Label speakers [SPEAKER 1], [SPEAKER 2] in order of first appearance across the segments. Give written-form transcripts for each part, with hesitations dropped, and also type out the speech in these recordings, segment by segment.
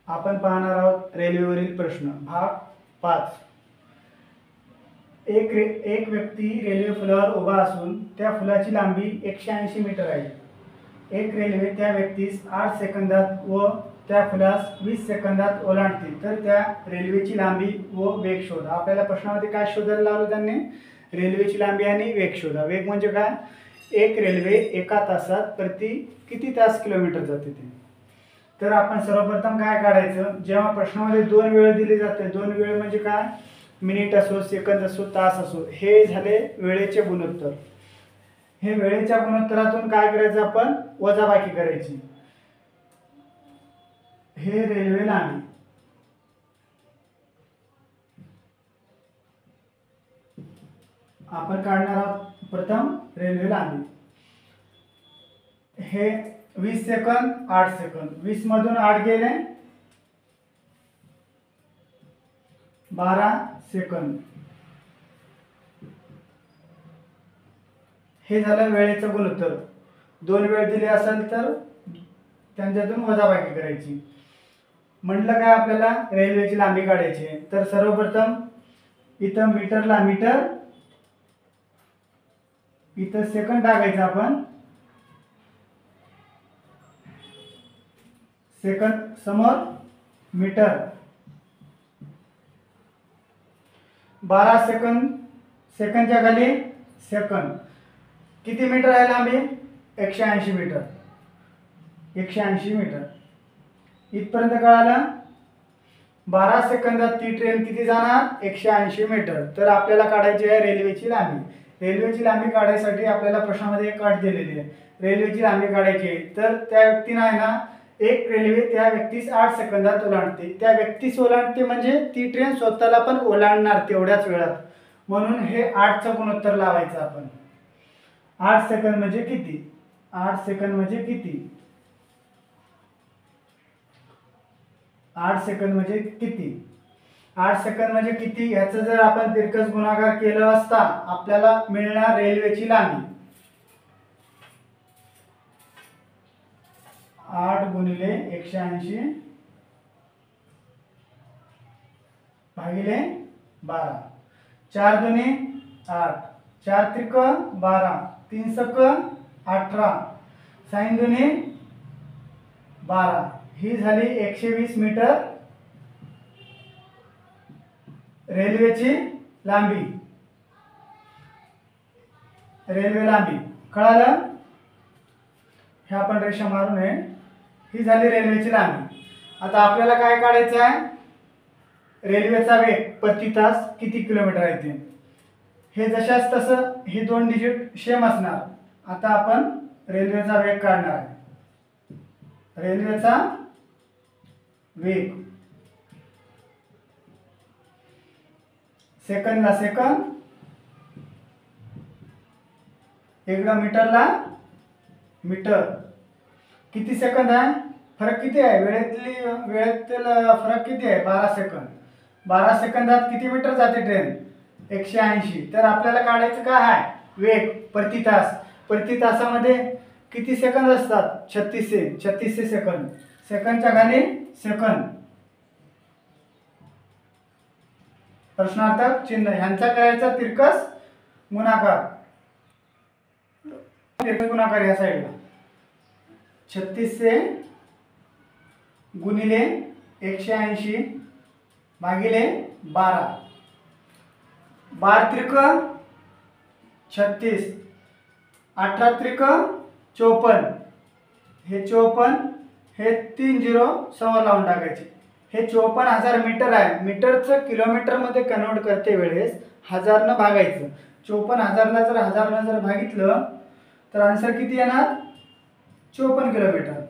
[SPEAKER 1] आपण पाहणार आहोत रेल्वेवरील प्रश्न भाग 5। एक व्यक्ती रेल्वे फुलावर उभा असून त्या फुलाची लांबी 180 मीटर आहे। एक रेल्वे त्या व्यक्तीस 8 सेकंदात व त्या फुलास 20 सेकंदात ओलांडते, तर त्या रेल्वेची लांबी व वेग शोधा। आपल्याला प्रश्नामध्ये काय शोधायला लावलं त्यांनी? रेल्वेची लांबी आणि वेग शोधा। वेग म्हणजे काय? एक रेल्वे एका तासात प्रति किती तास किलोमीटर जाते ते। तर आपण सर्वप्रथम काय काढायचं, जेव्हा प्रश्नामध्ये दोन वेळ दिले जाते, दोन वेळ म्हणजे काय? मिनिट असो, सेकंद असो, तास असो, हे झाले वेळेचे गुणोत्तर। हे वेळेच्या गुणोत्तरातून काय करायचं? आपण वजाबाकी करायची। हे रेल्वे लांबी, आपण काढणार आहोत प्रथम रेल्वे लांबी। हे 20 सेकंद, 8 सेकंद, 20 मधून 8 गेले 12 सेकंद। हे झालं वेळेचं गुणोत्तर। दोन वेळ दिली असेल तर त्यांच्यातून वजाबाकी करायची। म्हटलं काय आपल्याला रेल्वेची लांबी काढायची आहे, तर सर्वप्रथम इथं मीटरला मीटर, इथं सेकंद टाकायचं आपण, सेकंद समोर मीटर, 12 सेकंद, सेकंदच्या खाली सेकंद। किती मीटर आहे लांबी? 180 मीटर, 180 मीटर। इथपर्यंत कळालं? 12 सेकंदात ती ट्रेन किती जाणार? 180 मीटर। तर आपल्याला काढायची आहे रेल्वेची लांबी। रेल्वेची लांबी काढायसाठी आपल्याला प्रश्नामध्ये एक अट दिलेली आहे, रेल्वेची लांबी काढायची आहे। तर त्या व्यक्तीने आहे ना, एक रेल्वे त्या व्यक्तीस 8 सेकंदात ओलांडते। त्या व्यक्तीस ओलांडते म्हणजे ती ट्रेन स्वतःला पण ओलांडणार तेवढ्याच वेळात, म्हणून हे 8चं गुणोत्तर लावायचं आपण। 8 सेकंद म्हणजे किती? 8 सेकंद म्हणजे किती? 8 सेकंद म्हणजे किती? 8 सेकंद म्हणजे किती याचा जर आपण तिरकस गुणाकार केला असता, आपल्याला मिळणार रेल्वेची लांबी 8 गुणिले 180 भागिले 12। 4 दुने 8, 4 त्रिक 12, 3 सक 18, साइन दुने 12। ही झाली 120 मीटर रेल्वेची लांबी। रेल्वे लांबी कळालं? हे आपण रेषा मारू नये। ही झाली रेल्वेची लांबी। आता आपल्याला काय काढायचं आहे? रेल्वेचा वेग प्रति तास किती किलोमीटर आहे ते। हे जशास तसं हे दोन डिजिट सेम असणार। आता आपण रेल्वेचा वेग काढणार आहे। रेल्वेचा वेग सेकंदला सेकंद, इकडं मीटरला मीटर। किती सेकंद आहे? फरक किती आहे? वेळेतील फरक किती आहे? 12 सेकंद। 12 सेकंदात किती मीटर जाते ट्रेन? 180। तर आपल्याला काढायचं काय आहे? वेग प्रति तास। प्रति तासामध्ये किती सेकंद असतात? 36 सेकंद। सेकंदच्या खाली सेकंद, प्रश्नार्थक चिन्ह, ह्यांचा करायचा तिरकस गुणाकार। तिरकस गुणाकार या साईडला 36 से गुणिले 180 भागिले 12। 12 त्रिक 36, 18 त्रिक 54, हे 54, हे 3 झिरो समोर लावून टाकायचे। हे 54,000 मीटर आहे। मीटरचं किलोमीटर मध्ये कन्वर्ट करते वेळेस 1000 न भागायचं। 54,000ला जर 1000 जर भागितलं तर आन्सर किती येणार? 54 किलोमीटर।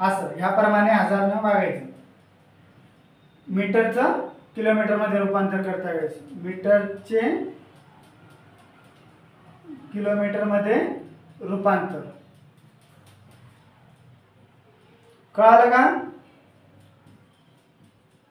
[SPEAKER 1] असं ह्याप्रमाणे 1000 न भागायचं। मीटरचं किलोमीटर मध्ये रूपांतर करता वेळेस मीटरचे किलोमीटर मध्ये रूपांतर। कळालं का?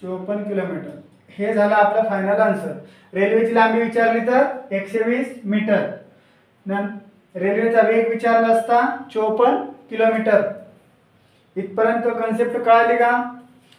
[SPEAKER 1] 54 किलोमीटर हे झालं आपलं फायनल आन्सर। रेल्वेची लांबी विचारली तर 120 मीटर। रेल्वेचा वेग विचारला असता 54 किलोमीटर। इथपर्यंत कन्सेप्ट कळाली का?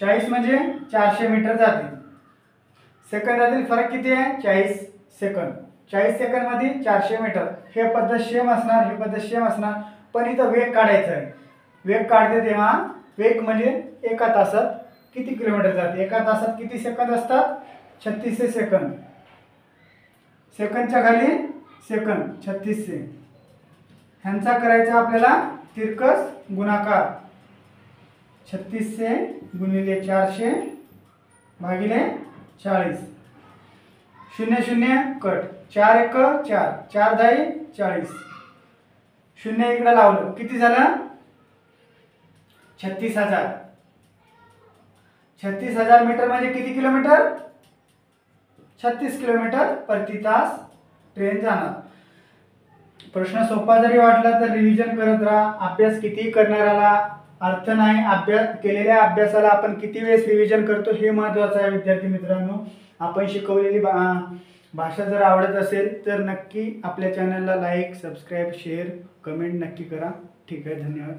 [SPEAKER 1] 40 म्हणजे 400 मीटर जाते. सेकंदातील फरक किती आहे? 40 सेकंद. 40 सेकंदमध्ये 400 मीटर. हे पद्धत सेम असणार, हे पद्धत सेम असणार, पण इथं वेग काढायचा आहे. वेग काढते तेव्हा वेग म्हणजे एका तासात किती किलोमीटर जाते. एका तासात किती सेकंद असतात? 3600 सेकंद. सेकंदच्या खाली सेकंद 3600. ह्यांचा करायचा आपल्याला तिरकस गुणाकार. 3600 गुणिले 400 भागिले 40. 0 0 कट. 4 1 4, 4 10 40. 0 इकडे लावलं किती झालं? 36,000. 36,000 मीटर म्हणजे किती किलोमीटर? 36 किलोमीटर प्रति तास ट्रेन जाणार. प्रश्न सोपा जरी वाटला तर रिव्हिजन करत राहा. अभ्यास किती करणाऱ्याला अर्थ नाही. केलेल्या अभ्यासाला आपण किती वेळेस रिव्हिजन करतो हे महत्त्वाचं आहे. विद्यार्थी मित्रांनो, आपण शिकवलेली भाषा जर आवडत असेल तर नक्की आपल्या चॅनलला लाईक, सबस्क्राईब, शेअर, कमेंट नक्की करा. ठीक आहे, धन्यवाद.